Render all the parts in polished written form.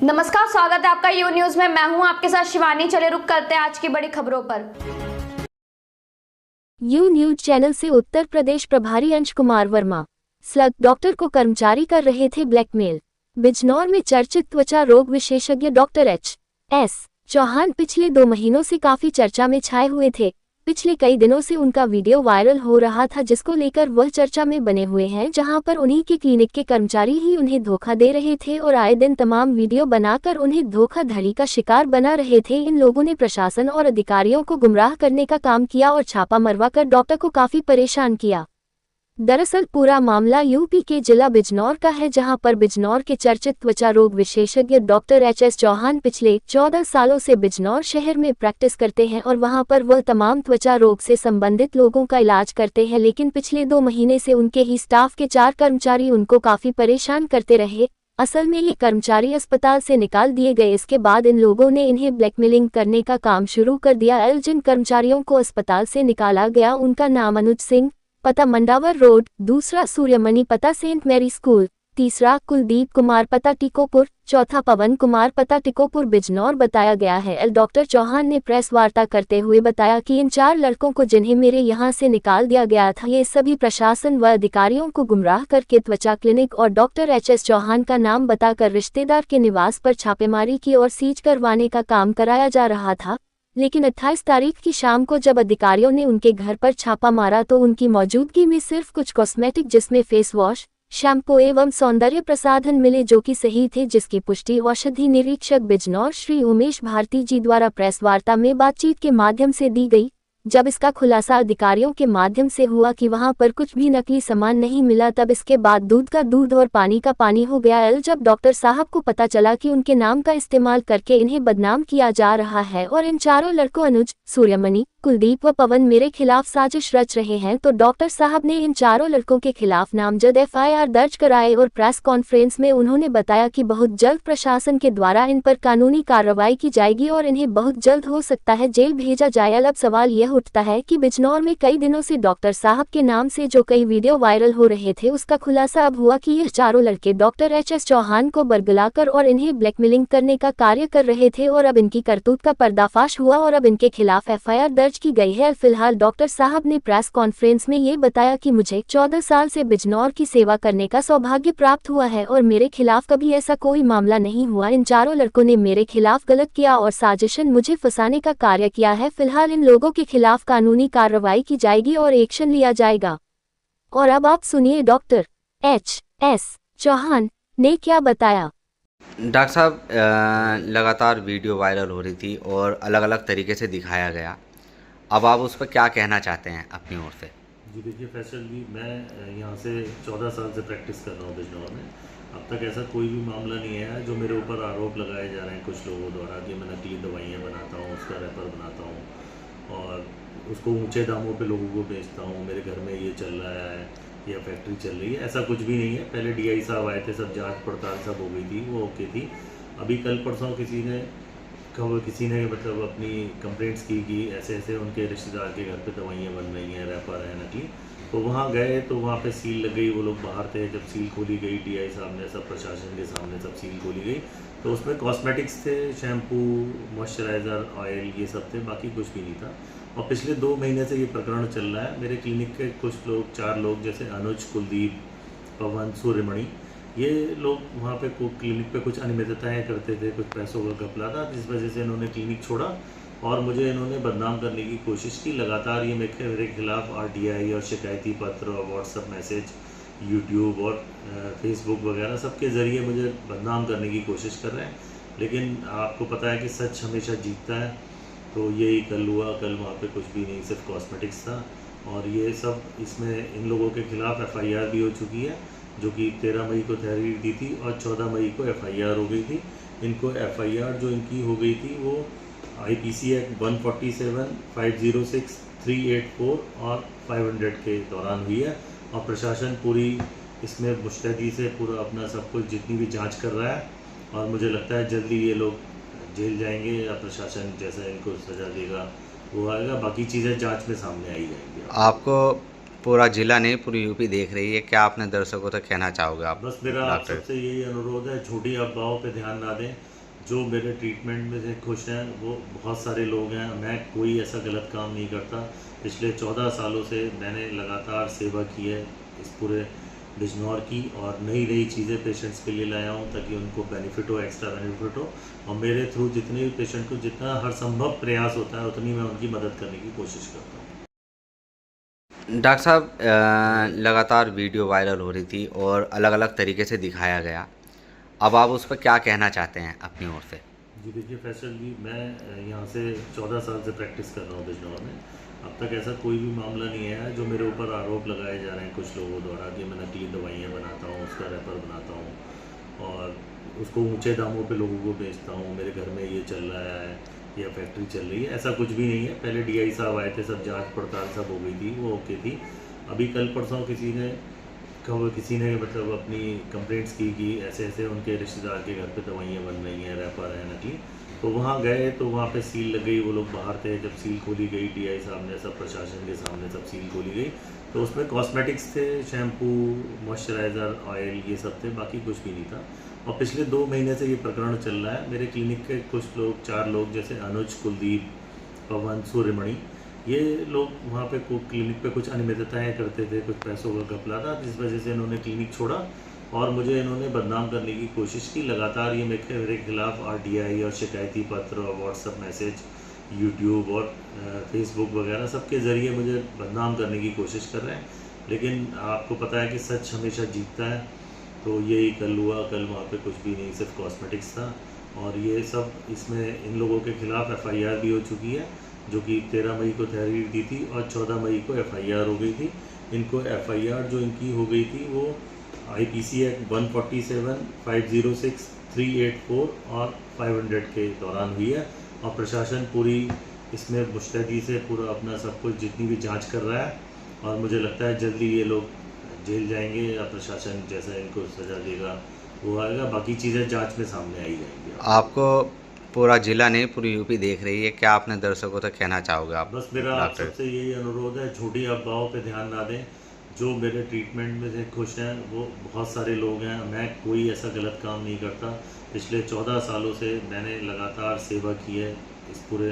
नमस्कार, स्वागत है आपका यू न्यूज में। मैं हूं आपके साथ शिवानी। चले रुक करते हैं आज की बड़ी खबरों पर। यू न्यूज चैनल से उत्तर प्रदेश प्रभारी अंश कुमार वर्मा। स्लग डॉक्टर को कर्मचारी कर रहे थे ब्लैकमेल। बिजनौर में चर्चित त्वचा रोग विशेषज्ञ डॉक्टर H.S. चौहान पिछले 2 महीनों से काफी चर्चा में छाए हुए थे। पिछले कई दिनों से उनका वीडियो वायरल हो रहा था, जिसको लेकर वह चर्चा में बने हुए हैं, जहां पर उन्हीं के क्लिनिक के कर्मचारी ही उन्हें धोखा दे रहे थे और आए दिन तमाम वीडियो बनाकर उन्हें धोखाधड़ी का शिकार बना रहे थे। इन लोगों ने प्रशासन और अधिकारियों को गुमराह करने का काम किया और छापा मरवाकर डॉक्टर को काफी परेशान किया। दरअसल पूरा मामला यूपी के जिला बिजनौर का है, जहां पर बिजनौर के चर्चित त्वचा रोग विशेषज्ञ डॉक्टर H.S. चौहान पिछले 14 सालों से बिजनौर शहर में प्रैक्टिस करते हैं और वहां पर वह तमाम त्वचा रोग से संबंधित लोगों का इलाज करते हैं। लेकिन पिछले 2 महीने से उनके ही स्टाफ के 4 कर्मचारी उनको काफी परेशान करते रहे। असल में ये कर्मचारी अस्पताल से निकाल दिए गए। इसके बाद इन लोगों ने इन्हें ब्लैकमेलिंग करने का काम शुरू कर दिया। जिन कर्मचारियों को अस्पताल से निकाला गया उनका नाम अनुज सिंह, पता मंडावर रोड, दूसरा सूर्यमणि, पता सेंट मैरी स्कूल, तीसरा कुलदीप कुमार, पता टिकोपुर, चौथा पवन कुमार, पता टिकोपुर बिजनौर बताया गया है। डॉक्टर चौहान ने प्रेस वार्ता करते हुए बताया कि इन 4 लड़कों को जिन्हें मेरे यहां से निकाल दिया गया था, ये सभी प्रशासन व अधिकारियों को गुमराह करके त्वचा क्लिनिक और डॉक्टर H.S. चौहान का नाम बताकर रिश्तेदार के निवास पर छापेमारी की और सीज करवाने का काम कराया जा रहा था। लेकिन 28 तारीख की शाम को जब अधिकारियों ने उनके घर पर छापा मारा तो उनकी मौजूदगी में सिर्फ कुछ कॉस्मेटिक जिसमें फेस वॉश, शैम्पू एवं सौंदर्य प्रसाधन मिले, जो कि सही थे, जिसकी पुष्टि औषधि निरीक्षक बिजनौर श्री उमेश भारती जी द्वारा प्रेस वार्ता में बातचीत के माध्यम से दी गई। जब इसका खुलासा अधिकारियों के माध्यम से हुआ कि वहां पर कुछ भी नकली सामान नहीं मिला, तब इसके बाद दूध का दूध और पानी का पानी हो गया। जब डॉक्टर साहब को पता चला कि उनके नाम का इस्तेमाल करके इन्हें बदनाम किया जा रहा है और इन 4 लड़कों अनुज, सूर्यमणि, कुलदीप व पवन मेरे खिलाफ साजिश रच रहे हैं, तो डॉक्टर साहब ने इन 4 लड़कों के खिलाफ नामजद FIR दर्ज कराए और प्रेस कॉन्फ्रेंस में उन्होंने बताया कि बहुत जल्द प्रशासन के द्वारा इन पर कानूनी कार्रवाई की जाएगी और इन्हें बहुत जल्द हो सकता है जेल भेजा जाए। अब सवाल यह उठता है कि बिजनौर में कई दिनों से डॉक्टर साहब के नाम से जो कई वीडियो वायरल हो रहे थे, उसका खुलासा अब हुआ कि ये 4 लड़के डॉक्टर H.S. चौहान को बरगलाकर और इन्हें ब्लैकमेलिंग करने का कार्य कर रहे थे और अब इनकी करतूत का पर्दाफाश हुआ और अब इनके खिलाफ FIR दर्ज की गई है। फिलहाल डॉक्टर साहब ने प्रेस कॉन्फ्रेंस में ये बताया कि मुझे 14 साल से बिजनौर की सेवा करने का सौभाग्य प्राप्त हुआ है और मेरे खिलाफ कभी ऐसा कोई मामला नहीं हुआ। इन 4 लड़कों ने मेरे खिलाफ गलत किया और साजिशन मुझे फंसाने का कार्य किया है। फिलहाल इन लोगों के खिलाफ कानूनी कार्रवाई की जाएगी और एक्शन लिया जाएगा। और अब आप सुनिए डॉक्टर H.S. चौहान ने क्या बताया। डॉक्टर साहब, लगातार वीडियो वायरल हो रही थी और अलग अलग तरीके से दिखाया गया। अब आप उस पर क्या कहना चाहते हैं अपनी ओर से? जी देखिए फैसल जी, मैं यहाँ से 14 साल से प्रैक्टिस कर रहा हूँ बिजनौर में। अब तक ऐसा कोई भी मामला नहीं आया जो मेरे ऊपर आरोप लगाए जा रहे हैं कुछ लोगों द्वारा कि मैं नकली दवाइयाँ बनाता हूँ, उसका रैपर बनाता हूँ और उसको ऊंचे दामों पे लोगों को बेचता हूँ, मेरे घर में ये चल रहा है या फैक्ट्री चल रही है। ऐसा कुछ भी नहीं है। पहले DI साहब आए थे, सब जांच पड़ताल सब हो गई थी, वो ओके थी। अभी कल परसों किसी ने मतलब अपनी कंप्लेंट्स की कि ऐसे ऐसे उनके रिश्तेदार के घर पे दवाइयाँ बन रही हैं, रैपर है नकली। तो वहाँ गए तो वहाँ पे सील लग गई, वो लोग बाहर थे। जब सील खोली गई DI साहब ने, सब प्रशासन के सामने सब सील खोली गई, तो उसमें कॉस्मेटिक्स थे, शैम्पू, मॉइस्चराइज़र, ऑयल, ये सब थे, बाकी कुछ भी नहीं था। और पिछले 2 महीने से ये प्रकरण चल रहा है। मेरे क्लिनिक के कुछ लोग, 4 लोग, जैसे अनुज, कुलदीप, पवन, सूर्यमणि, ये लोग वहाँ पे क्लिनिक पे कुछ अनियमितताएँ करते थे, कुछ पैसों का घपला था, जिस वजह से इन्होंने क्लिनिक छोड़ा और मुझे इन्होंने बदनाम करने की कोशिश की। लगातार ये मेरे खिलाफ RTI और शिकायती पत्र और व्हाट्सएप मैसेज, यूट्यूब और फेसबुक वगैरह सबके ज़रिए मुझे बदनाम करने की कोशिश कर रहे हैं। लेकिन आपको पता है कि सच हमेशा जीतता है। तो यही कल हुआ। कल वहाँ पे कुछ भी नहीं, सिर्फ कॉस्मेटिक्स था और ये सब, इसमें इन लोगों के खिलाफ FIR भी हो चुकी है, जो कि 13 मई को तहरीर दी थी और 14 मई को FIR हो गई थी। इनको FIR जो इनकी हो गई थी वो IPC एक्ट 147, 506, 384 और 500 के दौरान हुई है और प्रशासन पूरी इसमें मुस्तैदी से पूरा अपना सब कुछ जितनी भी जांच कर रहा है और मुझे लगता है जल्दी ये लोग जेल जाएंगे या प्रशासन जैसा इनको सज़ा देगा वो आएगा। बाकी चीज़ें जांच में सामने आई जाएंगी। आपको पूरा जिला नहीं, पूरी यूपी देख रही है, क्या अपने दर्शकों तक कहना चाहोगे आप? बस मेरा आप सबसे यही अनुरोध है, झूठी अफवाहों पे ध्यान ना दें। जो मेरे ट्रीटमेंट में से खुश हैं वो बहुत सारे लोग हैं। मैं कोई ऐसा गलत काम नहीं करता। पिछले 14 सालों से मैंने लगातार सेवा की है इस पूरे बिजनौर की, और नई नई चीज़ें पेशेंट्स के लिए लाया हूँ ताकि उनको बेनिफिट हो, एक्स्ट्रा बेनिफिट हो। और मेरे थ्रू जितने भी पेशेंट को जितना हर संभव प्रयास होता है उतनी मैं उनकी मदद करने की कोशिश करता हूँ। डॉक्टर साहब लगातार वीडियो वायरल हो रही थी और अलग अलग तरीके से दिखाया गया, अब आप उस पर क्या कहना चाहते हैं अपनी ओर से? जी देखिए फैसल जी, मैं यहाँ से 14 साल से प्रैक्टिस कर रहा हूँ बिजनौर में। अब तक ऐसा कोई भी मामला नहीं है जो मेरे ऊपर आरोप लगाए जा रहे हैं कुछ लोगों द्वारा कि मैं नकली दवाइयाँ बनाता हूँ, उसका रैपर बनाता हूँ और उसको ऊंचे दामों पे लोगों को बेचता हूँ, मेरे घर में ये चल रहा है या फैक्ट्री चल रही है। ऐसा कुछ भी नहीं है। पहले DI साहब आए थे, सब जाँच पड़ताल सब हो गई थी, वो ओके थी। अभी कल परसों किसी ने मतलब अपनी कंप्लेंट्स की कि ऐसे ऐसे उनके रिश्तेदार के घर पे दवाइयाँ बन रही हैं, रैपर है नकली। तो वहाँ गए तो वहाँ पे सील लग गई, वो लोग बाहर थे। जब सील खोली गई DI साहब ने, सब प्रशासन के सामने सब सील खोली गई, तो उसमें कॉस्मेटिक्स थे, शैम्पू, मॉइस्चराइज़र, ऑयल, ये सब थे, बाकी कुछ भी नहीं था। और पिछले 2 महीने से ये प्रकरण चल रहा है। मेरे क्लिनिक के कुछ लोग, 4 लोग, जैसे अनुज, कुलदीप, पवन, सूर्यमणि, ये लोग वहाँ पे क्लिनिक पे कुछ अनियमितताएँ करते थे, कुछ पैसों का घपला था, जिस वजह से इन्होंने क्लिनिक छोड़ा और मुझे इन्होंने बदनाम करने की कोशिश की। लगातार ये मेरे खिलाफ RTI और शिकायती पत्र और व्हाट्सएप मैसेज, यूट्यूब और फेसबुक वगैरह सबके ज़रिए मुझे बदनाम करने की कोशिश कर रहे हैं। लेकिन आपको पता है कि सच हमेशा जीतता है। तो यही कल हुआ। कल वहाँ पे कुछ भी नहीं, सिर्फ कॉस्मेटिक्स था। और ये सब, इसमें इन लोगों के खिलाफ FIR भी हो चुकी है, जो कि 13 मई को तहरीर दी थी और 14 मई को FIR हो गई थी। इनको FIR जो इनकी हो गई थी वो IPC एक्ट 147, 506, 384 और 500 के दौरान हुई है। और प्रशासन पूरी इसमें मुस्तैदी से पूरा अपना सब कुछ जितनी भी जांच कर रहा है, और मुझे लगता है जल्दी ये लोग जेल जाएंगे या प्रशासन जैसा इनको सज़ा देगा वो आएगा। बाकी चीज़ें जांच में सामने आई जाएंगी। आपको पूरा जिला नहीं, पूरी यूपी देख रही है, क्या अपने दर्शकों तक कहना चाहोगे आप? बस मेरा आप डॉक्टर सबसे यही अनुरोध है, झूठी अफवाहों पे ध्यान ना दें। जो मेरे ट्रीटमेंट में से खुश हैं वो बहुत सारे लोग हैं। मैं कोई ऐसा गलत काम नहीं करता। पिछले 14 सालों से मैंने लगातार सेवा की है इस पूरे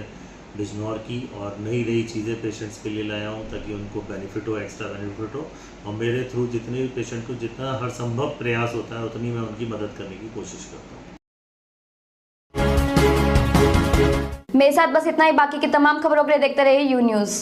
बिजनौर की, और नई नई चीज़ें पेशेंट्स के लिए लाया हूँ ताकि उनको बेनिफिट हो, एक्स्ट्रा बेनिफिट हो। और मेरे थ्रू जितने भी पेशेंट को जितना हर संभव प्रयास होता है उतनी मैं उनकी मदद करने की कोशिश करता हूँ। मेरे साथ बस इतना ही। बाकी की तमाम खबरों के लिए देखते रहिए यू न्यूज़।